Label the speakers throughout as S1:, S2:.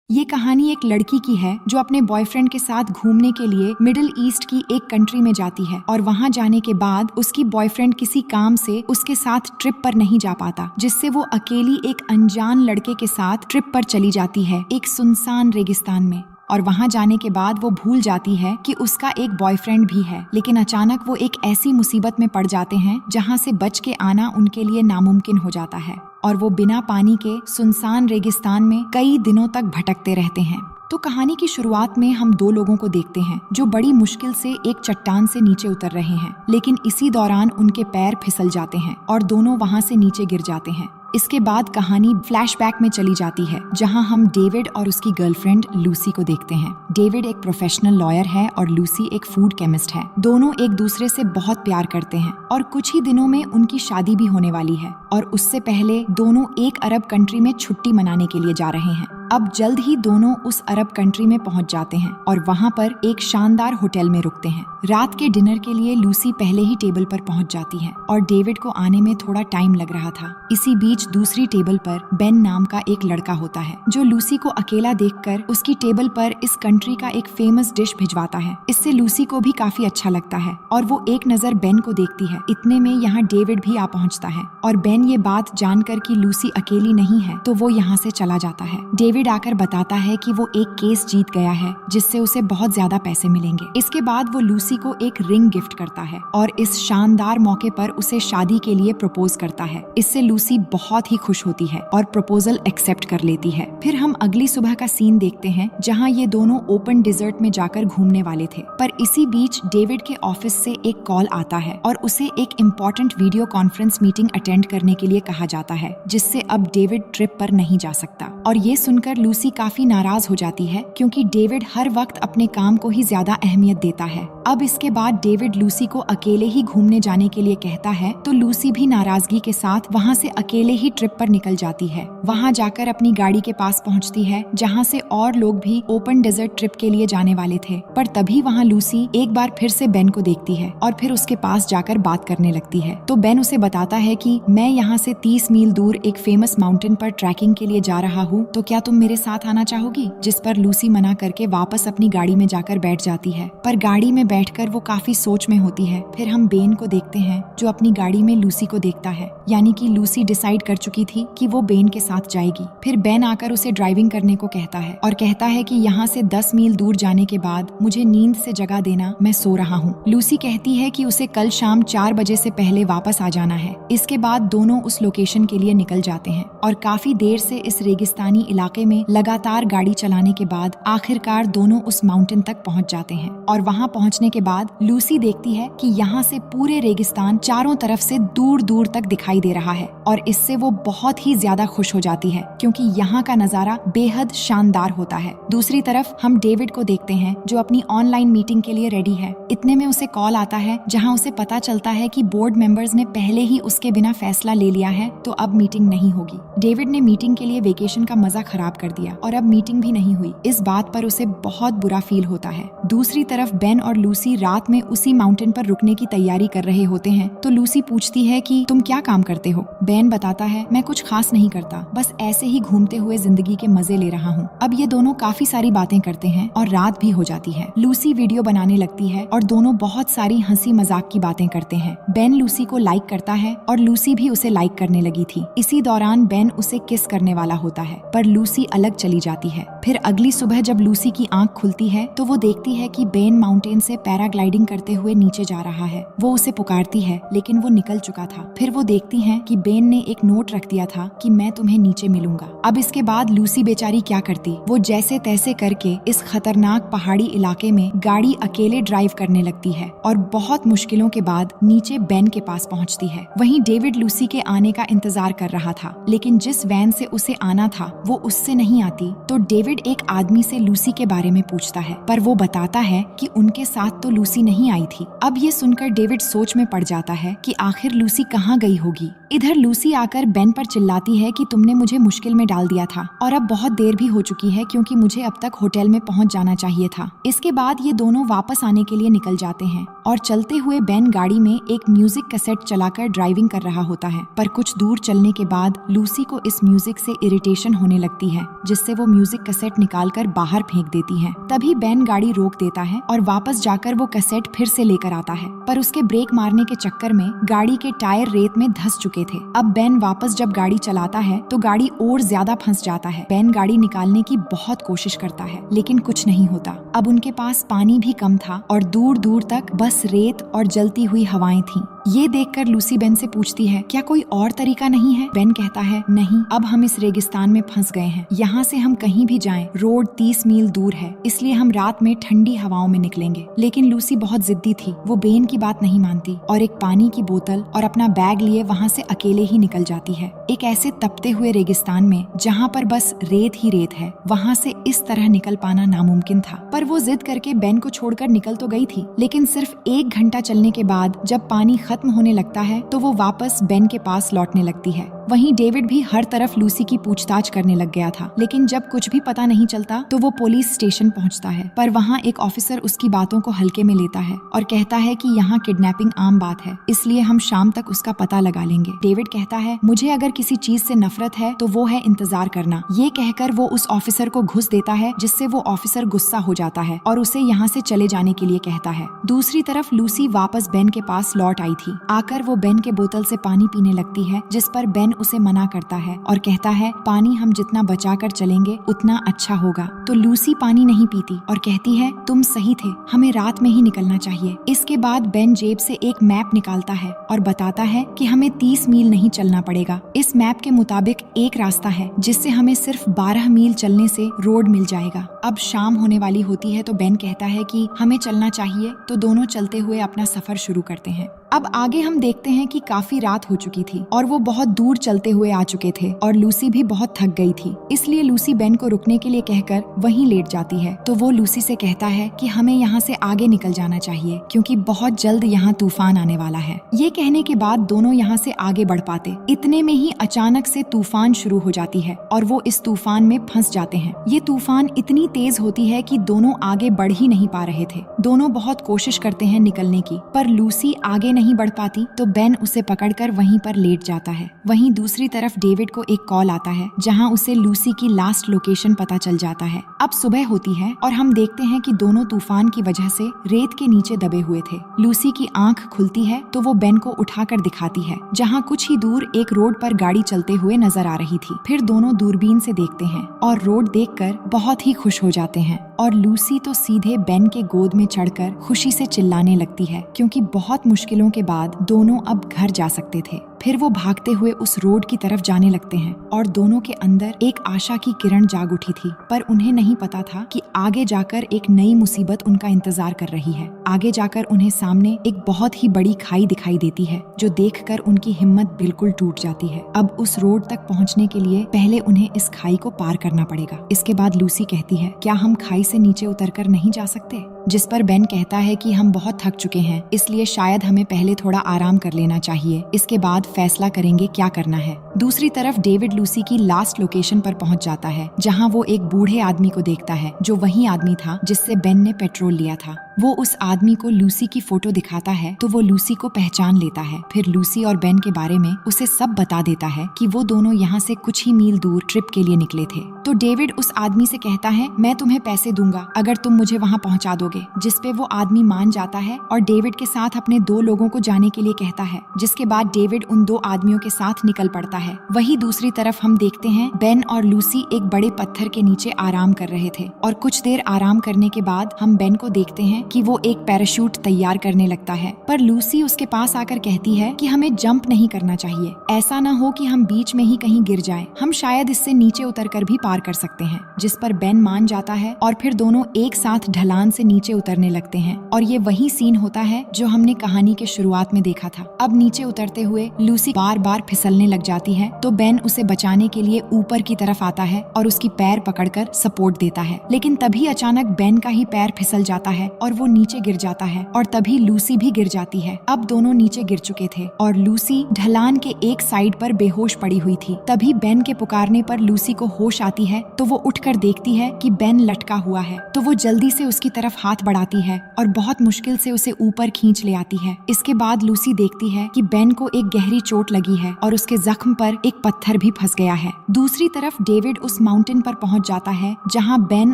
S1: ये कहानी एक लड़की की है जो अपने बॉयफ्रेंड के साथ घूमने के लिए मिडिल ईस्ट की एक कंट्री में जाती है और वहाँ जाने के बाद उसकी बॉयफ्रेंड किसी काम से उसके साथ ट्रिप पर नहीं जा पाता, जिससे वो अकेली एक अनजान लड़के के साथ ट्रिप पर चली जाती है एक सुनसान रेगिस्तान में। और वहाँ जाने के बाद वो भूल जाती है कि उसका एक बॉयफ्रेंड भी है, लेकिन अचानक वो एक ऐसी मुसीबत में पड़ जाते हैं जहाँ से बच के आना उनके लिए नामुमकिन हो जाता है और वो बिना पानी के सुनसान रेगिस्तान में कई दिनों तक भटकते रहते हैं। तो कहानी की शुरुआत में हम दो लोगों को देखते हैं जो बड़ी मुश्किल से एक चट्टान से नीचे उतर रहे हैं, लेकिन इसी दौरान उनके पैर फिसल जाते हैं और दोनों वहाँ से नीचे गिर जाते हैं। इसके बाद कहानी फ्लैशबैक में चली जाती है जहां हम डेविड और उसकी गर्लफ्रेंड लूसी को देखते हैं। डेविड एक प्रोफेशनल लॉयर है और लूसी एक फूड केमिस्ट है। दोनों एक दूसरे से बहुत प्यार करते हैं और कुछ ही दिनों में उनकी शादी भी होने वाली है और उससे पहले दोनों एक अरब कंट्री में छुट्टी मनाने के लिए जा रहे हैं। अब जल्द ही दोनों उस अरब कंट्री में पहुंच जाते हैं और वहां पर एक शानदार होटल में रुकते हैं। रात के डिनर के लिए लूसी पहले ही टेबल पर पहुंच जाती है और डेविड को आने में थोड़ा टाइम लग रहा था। इसी बीच दूसरी टेबल पर बेन नाम का एक लड़का होता है जो लूसी को अकेला देखकर उसकी टेबल पर इस कंट्री का एक फेमस डिश भिजवाता है। इससे लूसी को भी काफी अच्छा लगता है और वो एक नजर बेन को देखती है। इतने में यहाँ डेविड भी आ पहुँचता है और बेन ये बात जानकर कि लूसी अकेली नहीं है तो वो यहाँ से चला जाता है। डेविड आकर बताता है कि वो एक केस जीत गया है जिससे उसे बहुत ज्यादा पैसे मिलेंगे। इसके बाद वो लूसी को एक रिंग गिफ्ट करता है और इस शानदार मौके पर उसे शादी के लिए प्रपोज करता है। इससे लूसी बहुत ही खुश होती है और प्रपोजल एक्सेप्ट कर लेती है। फिर हम अगली सुबह का सीन देखते हैं जहाँ ये दोनों ओपन डिजर्ट में जाकर घूमने वाले थे, पर इसी बीच डेविड के ऑफिस से एक कॉल आता है और उसे एक important video conference meeting attend करने के लिए कहा जाता है, जिससे अब डेविड ट्रिप पर नहीं जा सकता। और ये सुनकर लूसी काफी नाराज हो जाती है क्योंकि डेविड हर वक्त अपने काम को ही ज्यादा अहमियत देता है। अब इसके बाद डेविड लूसी को अकेले ही घूमने जाने के लिए कहता है तो लूसी भी नाराजगी के साथ वहाँ से अकेले ही ट्रिप पर निकल जाती है। वहाँ जाकर अपनी गाड़ी के पास पहुँचती है जहाँ से और लोग भी ओपन डेजर्ट ट्रिप के लिए जाने वाले थे, पर तभी वहाँ लूसी एक बार फिर से बेन को देखती है और फिर उसके पास जाकर बात करने लगती है। तो बेन उसे बताता है कि मैं यहाँ से 30 मील दूर एक फेमस माउंटेन पर ट्रैकिंग के लिए जा रहा हूँ, तो क्या तुम मेरे साथ आना चाहोगी? जिस पर लूसी मना करके वापस अपनी गाड़ी में जाकर बैठ जाती है, पर गाड़ी में बैठकर वो काफी सोच में होती है। फिर हम बेन को देखते हैं जो अपनी गाड़ी में लूसी को देखता है, यानी कि लूसी डिसाइड कर चुकी थी कि वो बेन के साथ जाएगी। फिर बेन आकर उसे ड्राइविंग करने को कहता है और कहता है कि यहाँ से 10 मील दूर जाने के बाद मुझे नींद से जगा देना, मैं सो रहा हूँ। लूसी कहती है कि उसे कल शाम 4 बजे से पहले वापस आ जाना है। इसके बाद दोनों उस लोकेशन के लिए निकल जाते हैं और काफी देर से इस रेगिस्तानी इलाके में लगातार गाड़ी चलाने के बाद आखिरकार दोनों उस माउंटेन तक पहुंच जाते हैं। और वहां पहुंचने के बाद लूसी देखती है कि यहाँ से पूरे रेगिस्तान चारों तरफ से दूर दूर तक दिखाई दे रहा है और इससे वो बहुत ही ज्यादा खुश हो जाती है क्योंकि यहाँ का नजारा बेहद शानदार होता है। दूसरी तरफ हम डेविड को देखते हैं जो अपनी ऑनलाइन मीटिंग के लिए रेडी है। इतने में उसे कॉल आता है जहाँ उसे पता चलता है कि बोर्ड मेंबर्स ने पहले ही उसके बिना फैसला ले लिया है, तो अब मीटिंग नहीं होगी। डेविड ने मीटिंग के लिए वेकेशन का मजा खराब कर दिया और अब मीटिंग भी नहीं हुई। इस बात पर उसे बहुत बुरा फील होता है। दूसरी तरफ बेन और लूसी रात में उसी माउंटेन पर रुकने की तैयारी कर रहे होते हैं, तो लूसी पूछती है कि तुम क्या काम करते हो? बेन बताता है मैं कुछ खास नहीं करता, बस ऐसे ही घूमते हुए जिंदगी के मजे ले रहा हूँ। अब ये दोनों काफी सारी बातें करते हैं और रात भी हो जाती है। लूसी वीडियो बनाने लगती है और दोनों बहुत सारी हंसी मजाक की बातें करते हैं। बेन लूसी को लाइक करता है और लूसी भी उसे लाइक करने लगी थी। इसी दौरान बेन उसे किस करने वाला होता है, पर लूसी अलग चली जाती है। फिर अगली सुबह जब लूसी की आंख खुलती है तो वो देखती है कि बेन माउंटेन से पैराग्लाइडिंग करते हुए नीचे जा रहा है। वो उसे पुकारती है लेकिन वो निकल चुका था। फिर वो देखती हैं कि बेन ने एक नोट रख दिया था कि मैं तुम्हें नीचे मिलूंगा। अब इसके बाद लूसी बेचारी क्या करती, वो जैसे तैसे करके इस खतरनाक पहाड़ी इलाके में गाड़ी अकेले ड्राइव करने लगती है और बहुत मुश्किलों के बाद नीचे बेन के पास पहुंचती है। वहीं डेविड लूसी के आने का इंतजार कर रहा था, लेकिन जिस वैन से उसे आना था वो उससे नहीं आती। तो डेविड एक आदमी से लूसी के बारे में पूछता है, पर वो बताता है कि उनके साथ तो लूसी नहीं आई थी। अब ये सुनकर डेविड सोच में पड़ जाता है कि आखिर लूसी कहाँ गई होगी। इधर लूसी आकर बेन पर चिल्लाती है कि तुमने मुझे मुश्किल में डाल दिया था और अब बहुत देर भी हो चुकी है क्योंकि मुझे अब तक होटल में पहुंच जाना चाहिए था। इसके बाद ये दोनों वापस आने के लिए निकल जाते हैं और चलते हुए बेन गाड़ी में एक म्यूजिक कैसेट चलाकर ड्राइविंग कर रहा होता है, पर कुछ दूर चलने के बाद लूसी को इस म्यूजिक से इरिटेशन होने लगती है, जिससे वो म्यूजिक कैसेट निकालकर बाहर फेंक देती है। तभी बेन गाड़ी रोक देता है और वापस जाकर वो कैसेट फिर से लेकर आता है, पर उसके ब्रेक मारने के चक्कर में गाड़ी के टायर रेत में धंस चुके थे। अब बेन वापस जब गाड़ी चलाता है तो गाड़ी और ज्यादा फंस जाता है। बेन गाड़ी निकालने की बहुत कोशिश करता है लेकिन कुछ नहीं होता। अब उनके पास पानी भी कम था और दूर दूर तक बस रेत और जलती हुई हवाएं थीं। ये देखकर लूसी बेन से पूछती है, क्या कोई और तरीका नहीं है? बेन कहता है, नहीं, अब हम इस रेगिस्तान में फंस गए हैं। यहाँ से हम कहीं भी जाएं, रोड 30 मील दूर है, इसलिए हम रात में ठंडी हवाओं में निकलेंगे। लेकिन लूसी बहुत जिद्दी थी, वो बेन की बात नहीं मानती और एक पानी की बोतल और अपना बैग लिए वहाँ से अकेले ही निकल जाती है। एक ऐसे तपते हुए रेगिस्तान में जहाँ पर बस रेत ही रेत है, वहाँ से इस तरह निकल पाना नामुमकिन था। पर वो जिद करके बेन को छोड़कर निकल तो गई थी, लेकिन सिर्फ 1 घंटा चलने के बाद जब पानी खत्म होने लगता है तो वो वापस बेन के पास लौटने लगती है। वहीं डेविड भी हर तरफ लूसी की पूछताछ करने लग गया था, लेकिन जब कुछ भी पता नहीं चलता तो वो पुलिस स्टेशन पहुंचता है। पर वहाँ एक ऑफिसर उसकी बातों को हल्के में लेता है और कहता है कि यहाँ किडनैपिंग आम बात है, इसलिए हम शाम तक उसका पता लगा लेंगे। डेविड कहता है, मुझे अगर किसी चीज से नफरत है तो वो है इंतजार करना। ये कहकर वो उस ऑफिसर को घुस देता है, जिससे वो ऑफिसर गुस्सा हो जाता है और उसे यहाँ से चले जाने के लिए कहता है। दूसरी तरफ लूसी वापस बेन के पास लौट आई थी। आकर वो बेन के बोतल से पानी पीने लगती है, जिस पर बेन उसे मना करता है और कहता है, पानी हम जितना बचाकर चलेंगे उतना अच्छा होगा। तो लूसी पानी नहीं पीती और कहती है, तुम सही थे, हमें रात में ही निकलना चाहिए। इसके बाद बेन जेब से एक मैप निकालता है और बताता है कि हमें 30 मील नहीं चलना पड़ेगा। इस मैप के मुताबिक एक रास्ता है जिससे हमें सिर्फ 12 मील चलने से रोड मिल जाएगा। अब शाम होने वाली होती है तो बेन कहता है कि हमें चलना चाहिए, तो दोनों चलते हुए अपना सफर शुरू करते हैं। अब आगे हम देखते हैं कि काफी रात हो चुकी थी और वो बहुत दूर चलते हुए आ चुके थे और लूसी भी बहुत थक गई थी, इसलिए लूसी बेन को रुकने के लिए कहकर वहीं लेट जाती है। तो वो लूसी से कहता है कि हमें यहाँ से आगे निकल जाना चाहिए क्योंकि बहुत जल्द यहाँ तूफान आने वाला है। ये कहने के बाद दोनों यहाँ से आगे बढ़ पाते। इतने में ही अचानक से तूफान शुरू हो जाती है और वो इस तूफान में फंस जाते हैं। ये तूफान इतनी तेज होती है कि दोनों आगे बढ़ ही नहीं पा रहे थे। दोनों बहुत कोशिश करते हैं निकलने की, पर लूसी आगे नहीं बढ़ पाती तो बेन उसे पकड़कर वहीं पर लेट जाता है। वहीं दूसरी तरफ डेविड को एक कॉल आता है जहां उसे लूसी की लास्ट लोकेशन पता चल जाता है। अब सुबह होती है और हम देखते हैं कि दोनों तूफान की वजह से रेत के नीचे दबे हुए थे। लूसी की आंख खुलती है तो वो बेन को उठाकर दिखाती है, जहां कुछ ही दूर एक रोड पर गाड़ी चलते हुए नजर आ रही थी। फिर दोनों दूरबीन से देखते हैं और रोड देखकर बहुत ही खुश हो जाते हैं और लूसी तो सीधे बेन के गोद में चढ़कर खुशी से चिल्लाने लगती है, क्योंकि बहुत मुश्किलों के बाद दोनों अब घर जा सकते थे। फिर वो भागते हुए उस रोड की तरफ जाने लगते हैं और दोनों के अंदर एक आशा की किरण जाग उठी थी, पर उन्हें नहीं पता था कि आगे जाकर एक नई मुसीबत उनका इंतजार कर रही है। आगे जाकर उन्हें सामने एक बहुत ही बड़ी खाई दिखाई देती है, जो देखकर उनकी हिम्मत बिल्कुल टूट जाती है। अब उस रोड तक पहुंचने के लिए पहले उन्हें इस खाई को पार करना पड़ेगा। इसके बाद लूसी कहती है, क्या हम खाई से नीचे उतरकर नहीं जा सकते? जिस पर बेन कहता है कि हम बहुत थक चुके हैं, इसलिए शायद हमें पहले थोड़ा आराम कर लेना चाहिए, इसके बाद फैसला करेंगे क्या करना है। दूसरी तरफ डेविड लूसी की लास्ट लोकेशन पर पहुंच जाता है, जहां वो एक बूढ़े आदमी को देखता है, जो वही आदमी था जिससे बेन ने पेट्रोल लिया था। वो उस आदमी को लूसी की फोटो दिखाता है तो वो लूसी को पहचान लेता है। फिर लूसी और बेन के बारे में उसे सब बता देता है कि वो दोनों यहाँ से कुछ ही मील दूर ट्रिप के लिए निकले थे। तो डेविड उस आदमी से कहता है, मैं तुम्हें पैसे दूंगा अगर तुम मुझे वहाँ पहुँचा दोगे, जिसपे वो आदमी मान जाता है और डेविड के साथ अपने 2 लोगों को जाने के लिए कहता है, जिसके बाद डेविड उन 2 आदमियों के साथ निकल पड़ता है। वही दूसरी तरफ हम देखते हैं बेन और लूसी एक बड़े पत्थर के नीचे आराम कर रहे थे और कुछ देर आराम करने के बाद हम बेन को देखते हैं कि वो एक पैराशूट तैयार करने लगता है, पर लूसी उसके पास आकर कहती है कि हमें जंप नहीं करना चाहिए, ऐसा न हो कि हम बीच में ही कहीं गिर जाएं, हम शायद इससे नीचे उतरकर भी पार कर सकते हैं। जिस पर बेन मान जाता है और फिर दोनों एक साथ ढलान से नीचे उतरने लगते हैं और ये वही सीन होता है जो हमने कहानी के शुरुआत में देखा था। अब नीचे उतरते हुए लूसी बार बार फिसलने लग जाती है, तो बेन उसे बचाने के लिए ऊपर की तरफ आता है और उसकी पैर पकड़कर सपोर्ट देता है, लेकिन तभी अचानक बेन का ही पैर फिसल जाता है और और वो नीचे गिर जाता है और तभी लूसी भी गिर जाती है। अब दोनों नीचे गिर चुके थे और लूसी ढलान के एक साइड पर बेहोश पड़ी हुई थी। तभी बेन के पुकारने पर लूसी को होश आती है तो वो उठकर देखती है कि बेन लटका हुआ है। तो वो जल्दी से उसकी तरफ हाथ बढ़ाती है और बहुत मुश्किल से उसे ऊपर खींच ले आती है। इसके बाद लूसी देखती है कि बेन को एक गहरी चोट लगी है और उसके जख्म पर एक पत्थर भी फंस गया है। दूसरी तरफ डेविड उस माउंटेन पर पहुंच जाता है जहां बेन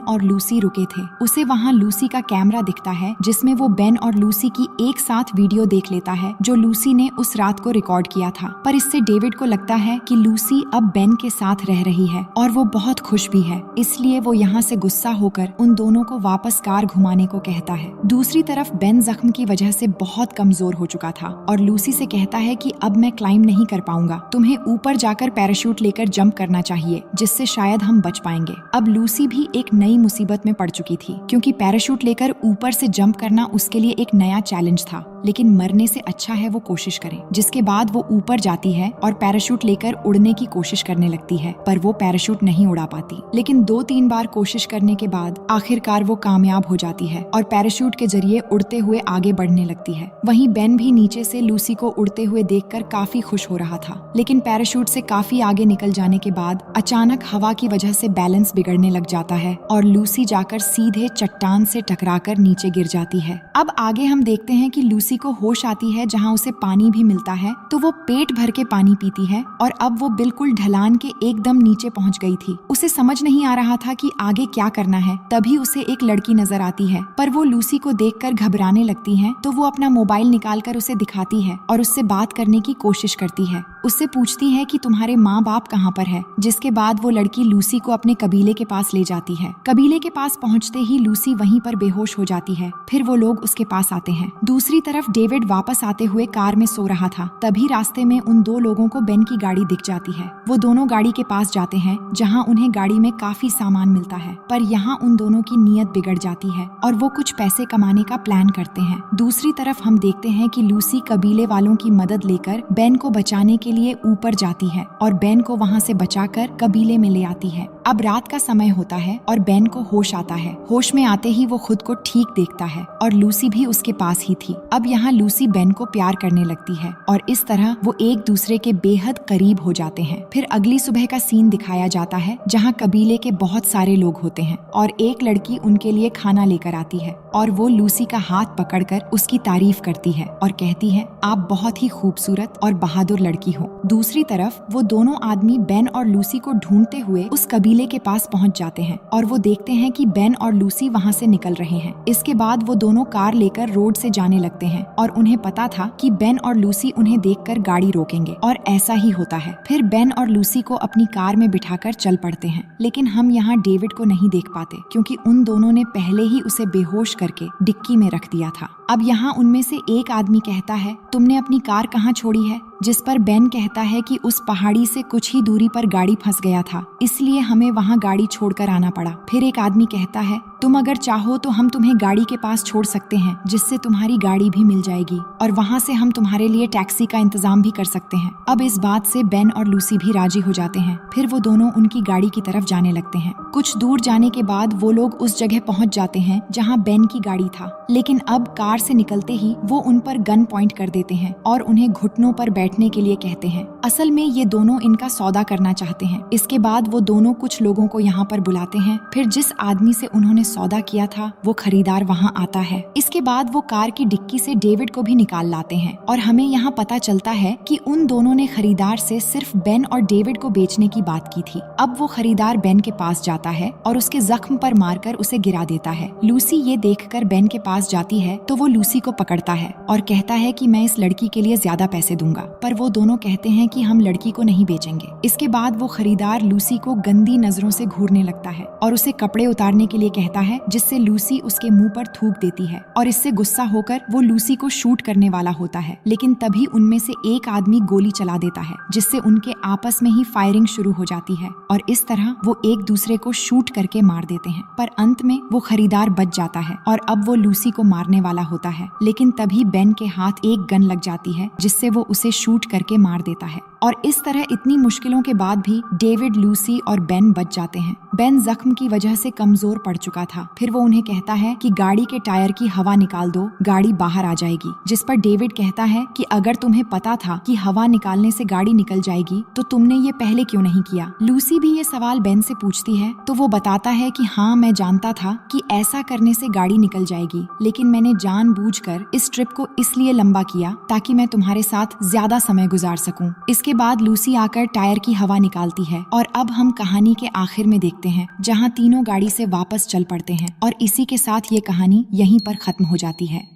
S1: और लूसी रुके थे। उसे वहां लूसी का कैमरा दिखता है जिसमें वो बेन और लूसी की एक साथ वीडियो देख लेता है जो लूसी ने उस रात को रिकॉर्ड किया था। पर इससे डेविड को लगता है कि लूसी अब बेन के साथ रह रही है और वो बहुत खुश भी है। इसलिए वो यहाँ से गुस्सा होकर उन दोनों को वापस कार घुमाने को कहता है। दूसरी तरफ बेन जख्म की वजह से बहुत कमजोर हो चुका था और लूसी से कहता है कि अब मैं क्लाइंब नहीं कर पाऊंगा, तुम्हें ऊपर जाकर पैराशूट लेकर जंप करना चाहिए जिससे शायद हम बच पाएंगे। अब लूसी भी एक नई मुसीबत में पड़ चुकी थी क्योंकि पैराशूट लेकर ऊपर से जंप करना उसके लिए एक नया चैलेंज था, लेकिन मरने से अच्छा है वो कोशिश करे। जिसके बाद वो ऊपर जाती है और पैराशूट लेकर उड़ने की कोशिश करने लगती है, पर वो पैराशूट नहीं उड़ा पाती। लेकिन 2-3 बार कोशिश करने के बाद आखिरकार वो कामयाब हो जाती है और पैराशूट के जरिए उड़ते हुए आगे बढ़ने लगती है। वहीं बेन भी नीचे से लूसी को उड़ते हुए देखकर काफी खुश हो रहा था, लेकिन पैराशूट से काफी आगे निकल जाने के बाद अचानक हवा की वजह से बैलेंस बिगड़ने लग जाता है और लूसी जाकर सीधे चट्टान से टकराकर नीचे गिर जाती है। अब आगे हम देखते हैं कि लूसी को होश आती है जहां उसे पानी भी मिलता है, तो वो पेट भर के पानी पीती है और अब वो बिल्कुल ढलान के एकदम नीचे पहुंच गई थी। उसे समझ नहीं आ रहा था कि आगे क्या करना है। तभी उसे एक लड़की नजर आती है, पर वो लूसी को देखकर घबराने लगती है तो वो अपना मोबाइल निकालकर उसे दिखाती है और उससे बात करने की कोशिश करती है। उससे पूछती है कि तुम्हारे माँ बाप कहाँ पर है। जिसके बाद वो लड़की लूसी को अपने कबीले के पास ले जाती है। कबीले के पास पहुँचते ही लूसी वहीं पर बेहोश हो जाती है। फिर वो लोग उसके पास आते हैं। दूसरी तरफ डेविड वापस आते हुए कार में सो रहा था। तभी रास्ते में उन 2 लोगों को बेन की गाड़ी दिख जाती है। वो दोनों गाड़ी के पास जाते हैं जहां उन्हें गाड़ी में काफी सामान मिलता है, पर यहाँ उन दोनों की नीयत बिगड़ जाती है और वो कुछ पैसे कमाने का प्लान करते हैं। दूसरी तरफ हम देखते हैं कि लूसी कबीले वालों की मदद लेकर बेन को बचाने के लिए ऊपर जाती है और बेन को वहाँ से बचाकर कबीले में ले आती है। अब रात का समय होता है और बेन को होश आता है। होश में आते ही वो खुद को ठीक देखता है और लूसी भी उसके पास ही थी। अब यहाँ लूसी बेन को प्यार करने लगती है और इस तरह वो एक दूसरे के बेहद करीब हो जाते हैं। फिर अगली सुबह का सीन दिखाया जाता है जहाँ कबीले के बहुत सारे लोग होते हैं और एक लड़की उनके लिए खाना लेकर आती है और वो लूसी का हाथ पकड़कर उसकी तारीफ करती है और कहती है, आप बहुत ही खूबसूरत और बहादुर लड़की हो। दूसरी तरफ वो दोनों आदमी बेन और लूसी को ढूंढते हुए उस कबीले के पास पहुंच जाते हैं और वो देखते हैं कि बेन और लूसी वहां से निकल रहे हैं। इसके बाद वो दोनों कार लेकर रोड से जाने लगते हैं और उन्हें पता था कि बेन और लूसी उन्हें देखकर गाड़ी रोकेंगे और ऐसा ही होता है। फिर बेन और लूसी को अपनी कार में बिठाकर चल पड़ते हैं, लेकिन हम यहाँ डेविड को नहीं देख पाते क्योंकि उन दोनों ने पहले ही उसे बेहोश करके डिक्की में रख दिया था। अब यहाँ उनमें से एक आदमी कहता है, तुमने अपनी कार कहाँ छोड़ी है? जिस पर बेन कहता है कि उस पहाड़ी से कुछ ही दूरी पर गाड़ी फंस गया था, इसलिए हमें वहाँ गाड़ी छोड़कर आना पड़ा। फिर एक आदमी कहता है, तुम अगर चाहो तो हम तुम्हें गाड़ी के पास छोड़ सकते हैं जिससे तुम्हारी गाड़ी भी मिल जाएगी और वहाँ से हम तुम्हारे लिए टैक्सी का इंतजाम भी कर सकते हैं। अब इस बात से बेन और लूसी भी राजी हो जाते हैं। फिर वो दोनों उनकी गाड़ी की तरफ जाने लगते हैं। कुछ दूर जाने के बाद वो लोग उस जगह पहुँच जाते हैं जहाँ बेन की गाड़ी था, लेकिन अब कार से निकलते ही वो उन पर गन पॉइंट कर देते हैं और उन्हें घुटनों पर बैठने के लिए कहते हैं। असल में ये दोनों इनका सौदा करना चाहते हैं। इसके बाद वो दोनों कुछ लोगों को यहाँ पर बुलाते हैं। फिर जिस आदमी से उन्होंने सौदा किया था वो खरीदार वहाँ आता है। इसके बाद वो कार की डिक्की से डेविड को भी निकाल लाते हैं और हमें यहाँ पता चलता है कि उन दोनों ने खरीदार से सिर्फ बेन और डेविड को बेचने की बात की थी। अब वो खरीदार बेन के पास जाता है और उसके जख्म पर मारकर उसे गिरा देता है। लूसी ये देखकर बेन के पास जाती है तो वो लूसी को पकड़ता है और कहता है कि मैं इस लड़की के लिए ज्यादा पैसे दूंगा, पर वो दोनों कहते हैं कि हम लड़की को नहीं बेचेंगे। इसके बाद वो खरीदार लूसी को गंदी नजरों से घूरने लगता है और उसे कपड़े उतारने के लिए कहता है, जिससे लूसी उसके मुंह पर थूक देती है और इससे गुस्सा होकर वो लूसी को शूट करने वाला होता है, लेकिन तभी उनमें से एक आदमी गोली चला देता है जिससे उनके आपस में ही फायरिंग शुरू हो जाती है और इस तरह वो एक दूसरे को शूट करके मार देते हैं। पर अंत में वो खरीदार बच जाता है और अब वो लूसी को मारने वाला होता है, लेकिन तभी बेन के हाथ एक गन लग जाती है जिससे वो उसे शूट करके मार देता है। और इस तरह इतनी मुश्किलों के बाद भी डेविड, लूसी और बेन बच जाते हैं। बेन जख्म की वजह से कमजोर पड़ चुका था। फिर वो उन्हें कहता है कि गाड़ी के टायर की हवा निकाल दो, गाड़ी बाहर आ जाएगी। जिस पर डेविड कहता है कि अगर तुम्हें पता था कि हवा निकालने से गाड़ी निकल जाएगी तो तुमने ये पहले क्यों नहीं किया। लूसी भी ये सवाल बेन से पूछती है तो वो बताता है कि हाँ, मैं जानता था कि ऐसा करने से गाड़ी निकल जाएगी, लेकिन मैंने जानबूझकर इस ट्रिप को इसलिए लंबा किया ताकि मैं तुम्हारे साथ ज्यादा समय गुजार सकूं। इसके बाद लूसी आकर टायर की हवा निकालती है और अब हम कहानी के आखिर में देखते हैं जहां तीनों गाड़ी से वापस चल पड़ते हैं और इसी के साथ ये कहानी यहीं पर खत्म हो जाती है।